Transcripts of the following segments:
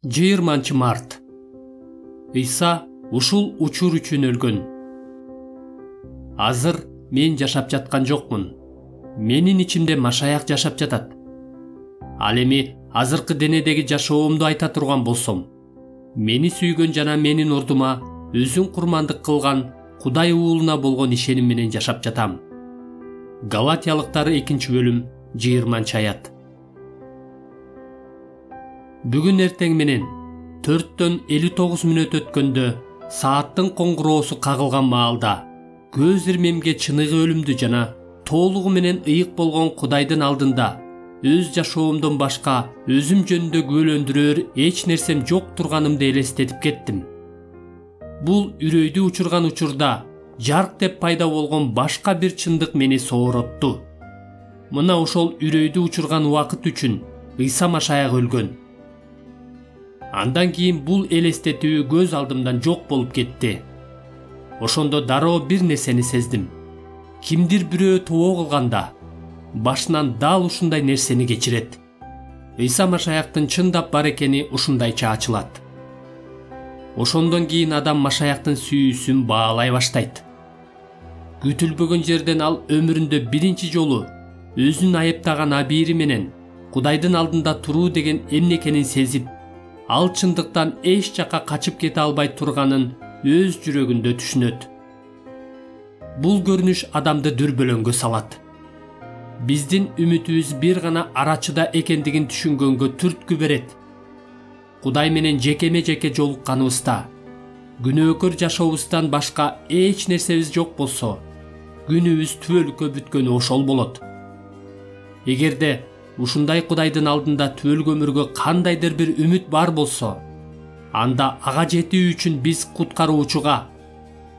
20 март. Ыйса ушул учур үчүн өлгөн. Азыр мен жашап жаткан жокмун. Менин ичимде Машаяк жашап жатат. Ал эми азыркы денедеги жашоомду айта турган болсом, мени сүйгөн жана менин ордума өзүн курмандык кылган Кудай уулуна болгон ишеним менен жашап жатам. Галатиялыктар 2-бөлүм 20-аят. Бүгүн эртең менен 4-төн 59 мүнөт өткөндө сааттын коңгуроосу кагылган маалда көз ирмемге чыныгы өлүмдү жана толугу менен ыйык болгон Кудайдын алдында өз жашоомдон башка өзүм жөнүндө күбөлөндүрөр эч нерсем жок турганымды элестетип кеттим. Бул үрөйдү учурган учурда жарк деп пайда болгон башка бир чындык мени сооротту. Мына ошол үрөйдү учурган убакыт үчүн Ыйса Машаяк өлгөн. Андан кийин бул элестетүү көз алдымдан жок болуп кетти. Ошондо дароо бир нерсени сездим. Кимдир бирөө тоо кылганда башынан дал ушундай нерсени кечирет. Ыйса Машаяктын чындап бар экени ушундайча ачылат. Ошондон кийин адам Машаяктын сүйүүсүн баалай баштайт. Күтүлбөгөн жерден ал өмүрүндө биринчи жолу өзүн айыптаган абийири менен Кудайдын алдында туруу деген эмне экенин сезип, ал чындыктан эч жакка качып кете албай турганын өз жүрөгүндө түшүнөт. Бул көрүнүш адамды дүрбөлөңгө салат. Биздин үмүтүбүз бир гана арачыда экендигин түшүнгөнгө түрткү берет. Кудай менен жекеме-жеке жолукканыбызда, күнөөкөр жашообуздан башка эч нерсебиз жок болсо, күнүбүз түбөлүккө бүткөнү ошол болот. Эгерде ушундай Кудайдын алдында түбөлүк өмүргө кандайдыр бир үмүт бар болсо, анда ага жетүү үчүн биз куткаруучуга,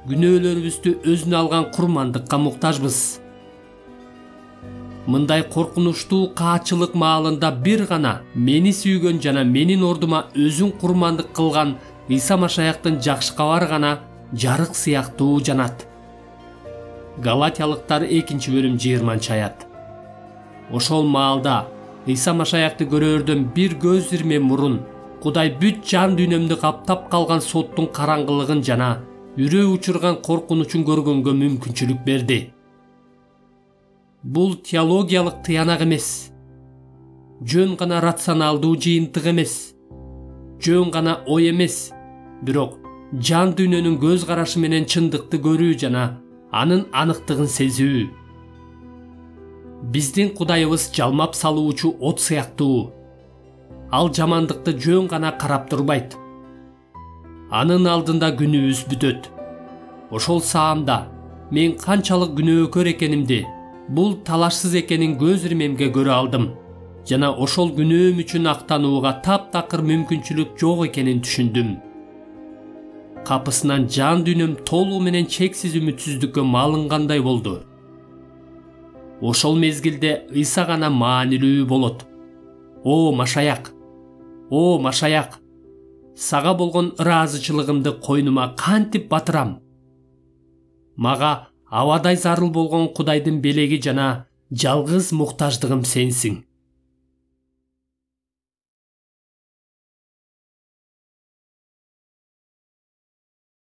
күнөөлөрүбүздү өзүнө алган курмандыкка муктажбыз. Мындай коркунучтуу каачылык маалында бир гана мени сүйгөн жана менин ордума өзүн курмандык кылган Ыйса Машаяктын жакшы кабары гана жарык сыяктуу жанат. Галатиялыктар 2-бөлүм 20-аят. Ошол маалда Ыйса Машаякты көрөрдөн бир көз ирме мурун Кудай бүт жан дүйнөмдү каптап калган соттун караңгылыгын жана үрөө учурган коркунучун көргөнгө мүмкүнчүлүк берди. Бул теологиялык тыянак эмес. Жөн гана рационалдуу жыйынтык эмес. Жөн гана ой эмес. Бирок жан дүйнөнүн көз карашы менен чындыкты көрүү жана анын аныктыгын сезүү. Биздин Кудайыбыз жалмап салуучу от сыяктуу. Ал жамандыкты жөн гана карап турбайт. Анын алдында күнүбүз бүтөт. Ошол саамда мен канчалык күнөөкөр экенимди, бул талашсыз экенин көз ирмемге көрө алдым. Жана ошол күнөөм үчүн актанууга таптакыр мүмкүнчүлүк жок экенин түшүндүм. Капысынан жан дүйнөм толугу менен чексиз үмүтсүздүккө малынгандай болду. Ошол мезгилде Ыйса гана маанилүү болот. О Машаяк! О Машаяк! Сага болгон ыраазычылыгымды койнума кантип батырам? Мага абадай зарыл болгон Кудайдын белеги жана жалгыз муктаждыгым сенсиң.